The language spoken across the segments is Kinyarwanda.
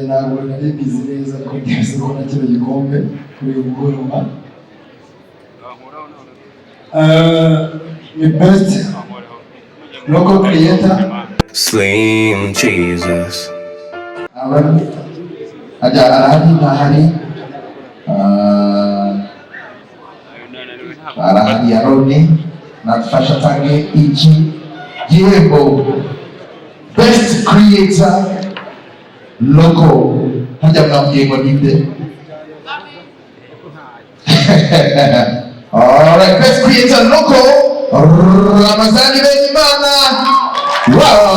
ntabwo nari bizi neza ko byose kubona kino gikombe kuri uyu mugoroba. The best local creator Slim Jesus. Arahari Aroni natufasha tange iki gihembo best creator local. Hajya mwambwiye ngo ninde? Alright, best creator local Ramazani Bamenya. Wow,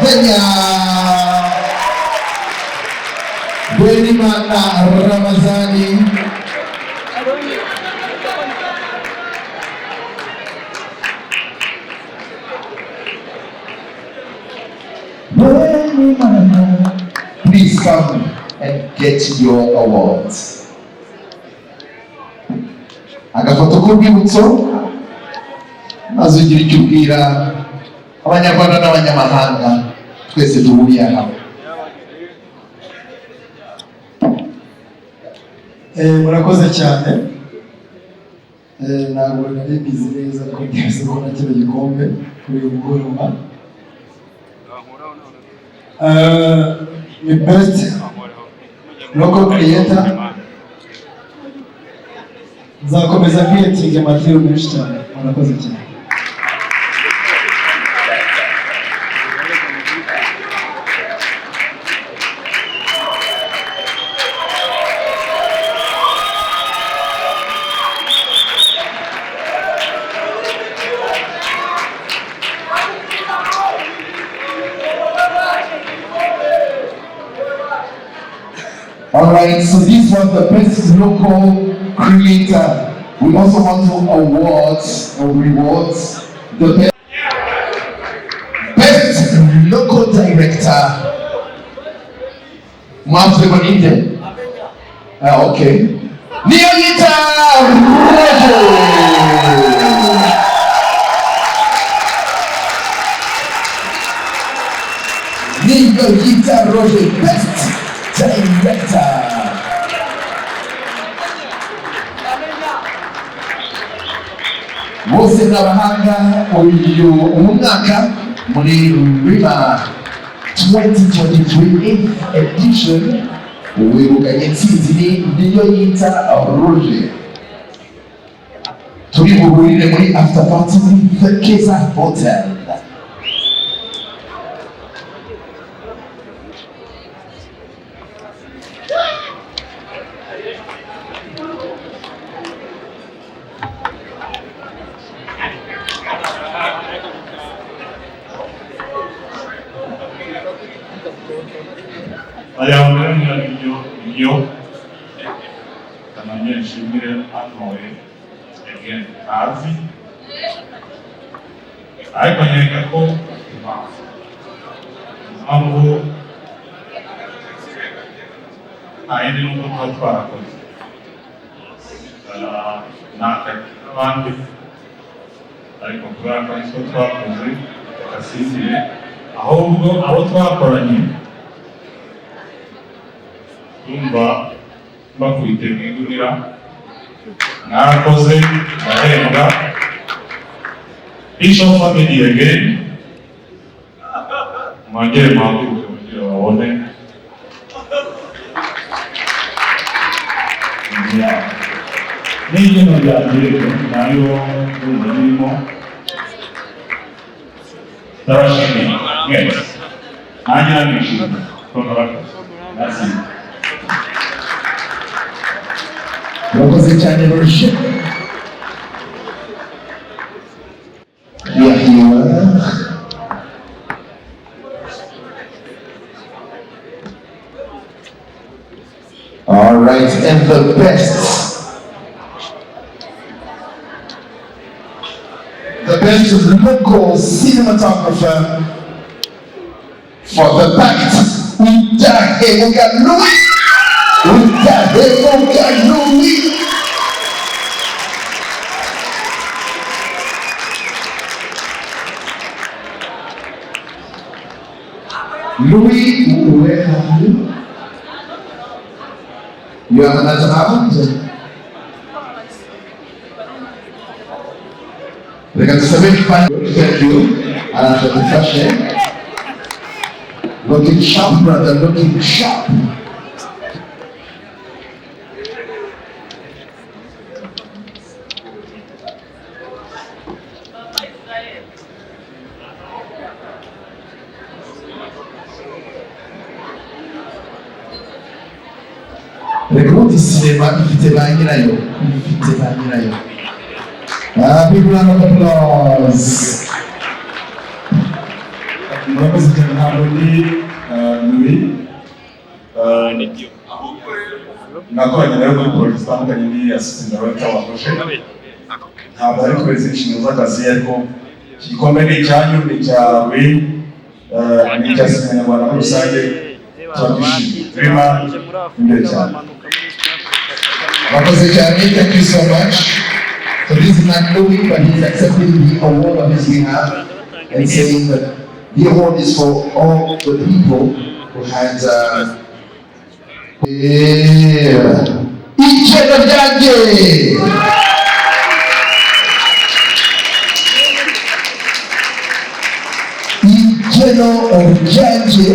Bamenya Ramazani. Please come and get your awards. Agafoto k'urwibutso maze ugira icyo ubwira abanyarwanda n'abanyamahanga twese duhuriye hamwe. Murakoze cyane. Ntabwo nari bizi neza ko byose kubona kino gikombe kuri uyu mugoroba. The best local creator nzakomeza kwiyetinga amatiro menshi cyane. Murakoze cyane. Alright, so this was the best local creator. We also want to reward the best local director. Okay. Neogita Roger, best director. Bose n'abahanga uyu umwaka muri Rima 2023 edition wegukanye intsinzi niyo yita Roger. Turi buhurire muri after party muri Keza Hotel. Alliah iyo tamanye nshimire Ahawe again azi ariko nyereka ko impamvu ayindi nuko tuba twarakoze n'abandi ariko kubera ko nicyo twakoze tukasizire ahubwo abo twakoranye umva bakwite mwigurira mwarakoze bahembwa Bishop family again mwongere muhaguruke kugira babone n'ibyo byanjye nayo urumva birimo ndabashimiye mwese nanjye nabishimiye ko nabakoze merci. Murakoze cyane Roger. All right, and the best local cinematographer for the fact we got Louis. Louis, where have you? You have another round? Reka tusabe kifanye. Thank you. Anatufashe. Looking sharp, brother, looking sharp. Rekodi sinema ifite ba nyirayo, ifite ba nyirayo. Big round of applause. Murakoze cyane ntabwo ni Muri nakoranye nawe muri porojegiti zitandukanye ni assistant director wafashe ntabwo ari twese inshingano z'akazi ariko iki gikombe ni icyanyu ni icyawe ni icya sinema nyarwanda muri rusange turagishimye turimo imbere cyane. Murakoze cyane, thank you so much. So this is not Louis, but he's accepting the award on his behalf and saying that the award is for all the people who had Icheno ryanjye. Icheno ryanjye.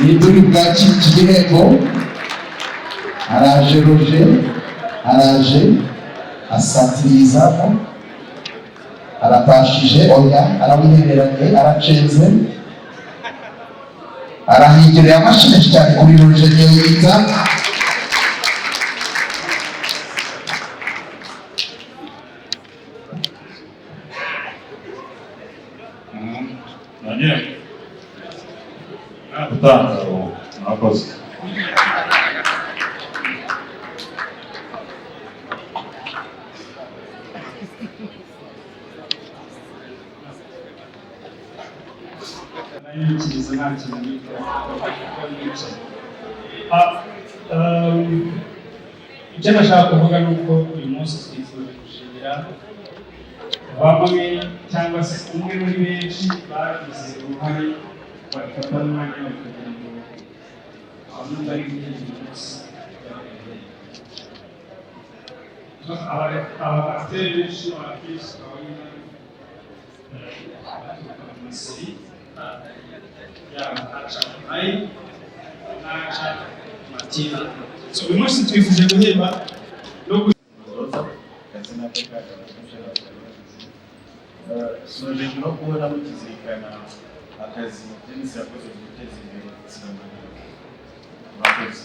Niduri bwaci igihembo. Araje Roger, araje asatiriza, arapashije oya, arawihereranye, aracenze, arahigereye amashyi cyane kuri Roger niyo yita. Nanjye gutanga mwakoze. Icyo nashaka kuvuga ni uko uyu munsi twifuje gushimira bamwe cyangwa se umwe muri benshi bagize uruhare bagafata n'umwanya bakagira ngo abantu bari muri uyu munsi abateri benshi abakizi abanyina amaseri Ahawe n'aca Matina. So uyu munsi twifuje guhemba no Soje no kubona mukizirikana akazi Dennis yakoze mu guteza imbere sinema. Murakoze.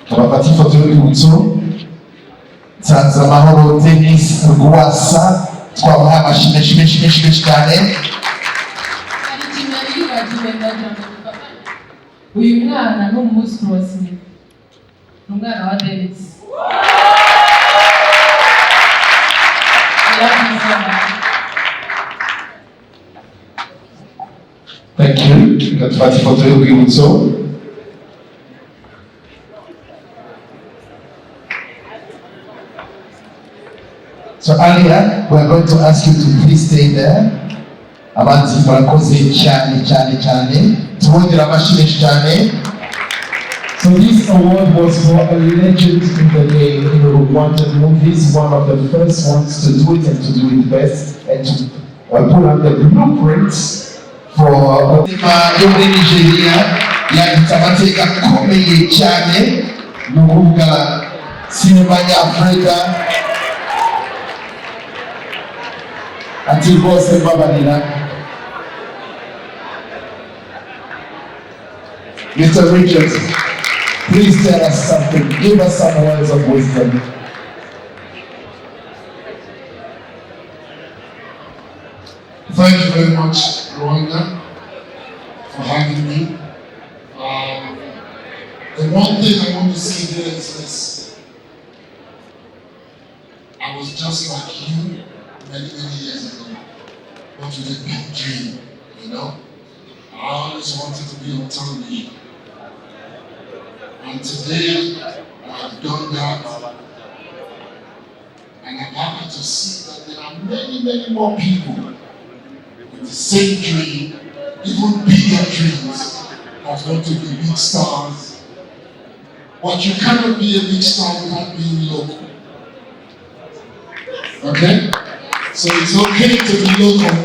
Turafata ifoto y'urwibutso. Nsanze amahoro Dennis Rwasa. Twabaha amashyi menshi cyane. Hari ikintu yari yibagiwe ndagira ngo dufate. Uyu mwana ni umunsi wose. Ni umwana wa Dennis. Thank you. Tufata ifoto y'urwibutso. So Alliah, we are going to ask you to please stay there. Abanzi barakoze cyane. Tubongera amashyi cyane. So this award was for a legend in the game in the wanted movies, one of the first ones to do it and to do it best and to pull out the blueprints for yo muri Nigeria yanditse amateka akomeye cyane mu kuvuga sinema nyafurika. Ati rwose mbabarira. Mr. Richards, please tell us something. Give us some words of wisdom. Thank you very much, Rwanda, for having me. The one thing I want to say here is this. I was just like you many years ago, but with a big dream, you know? I always wanted to be on television. And today, I have done that. And I'm happy to see that there are many, many more people with the same dream, even bigger dreams, that want to be big stars. But you cannot be a big star without being local. Okay? So it's okay to be local,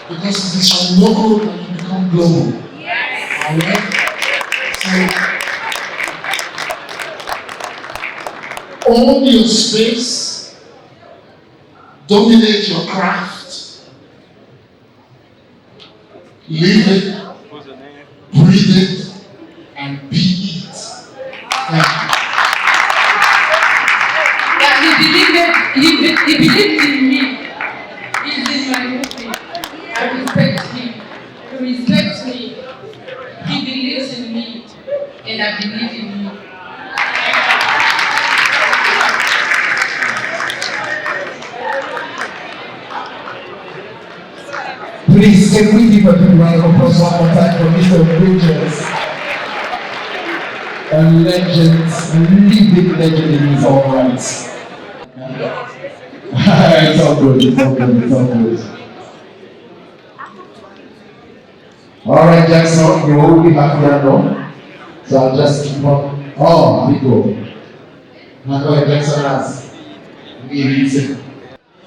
because it is from local that you become global. Alright? So, own your space, dominate your craft, live it, breathe it, and be it. Yeah, he believed in me. He's in my movie. I respect him. He respects me. He believes in me. And I believe in him. Please, can we give a big round of applause one more time for Mr. Bridges? A legend, a living legend in his own rights. It's all good, it's all good, it's all good. Alright, Jackson, you will be happy now. So I'll just keep on. Oh, we go. Now go ahead, Jackson, ask. We listen.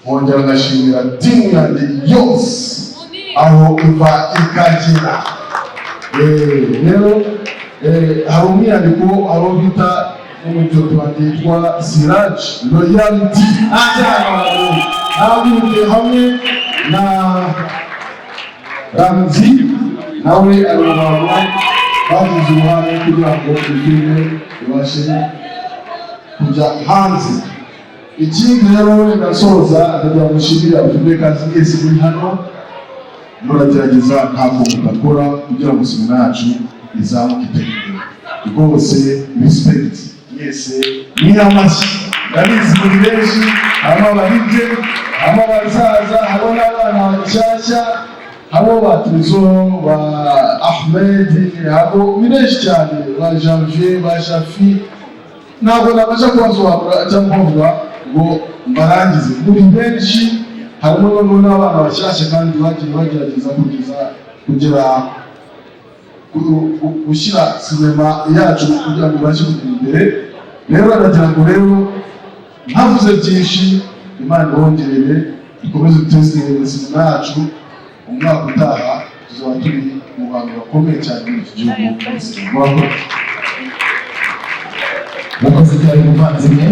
Mwongera ndashimira timu yanjye yose aho iva ikagera. Rero hari umwihariko abo bita n'umujoto batitwa Siraj Loyalty. Nabwiye hamwe na Ramzi nawe ari mu bantu bagize uruhare kugira ngo filime ibashe kujya hanze. Ikindi rero ndasoza ndagira gushimira abafurikazi mwese muri hano, muragerageza ntabwo mudakora kugira ngo sinema yacu izamuke imbere. Rwose respect mwese mwiyamashyi, ndabizi muri benshi, harimo abahibye, harimo abasaza, harimo n'abana bashyashya, harimo ba Tuzo, ba Ahmed, harimo benshi cyane, ba Janvier, ba Shafi. Ntabwo nabasha kubasobanura cyangwa kuvuga ngo mbarangize. Muri benshi harimo n'abana bashyashya kandi bagiye bagerageza kugera gushyira sinema yacu kugira ngo ibashe kugera imbere. Rero ndagira ngo rero ntavuze byinshi, Imana ibongerere dukomeze duteze imbere sinema yacu. Umwaka utaha tuzaba turi mu bantu bakomeye cyane muri iki gihugu. Murakoze cyane muvandimwe.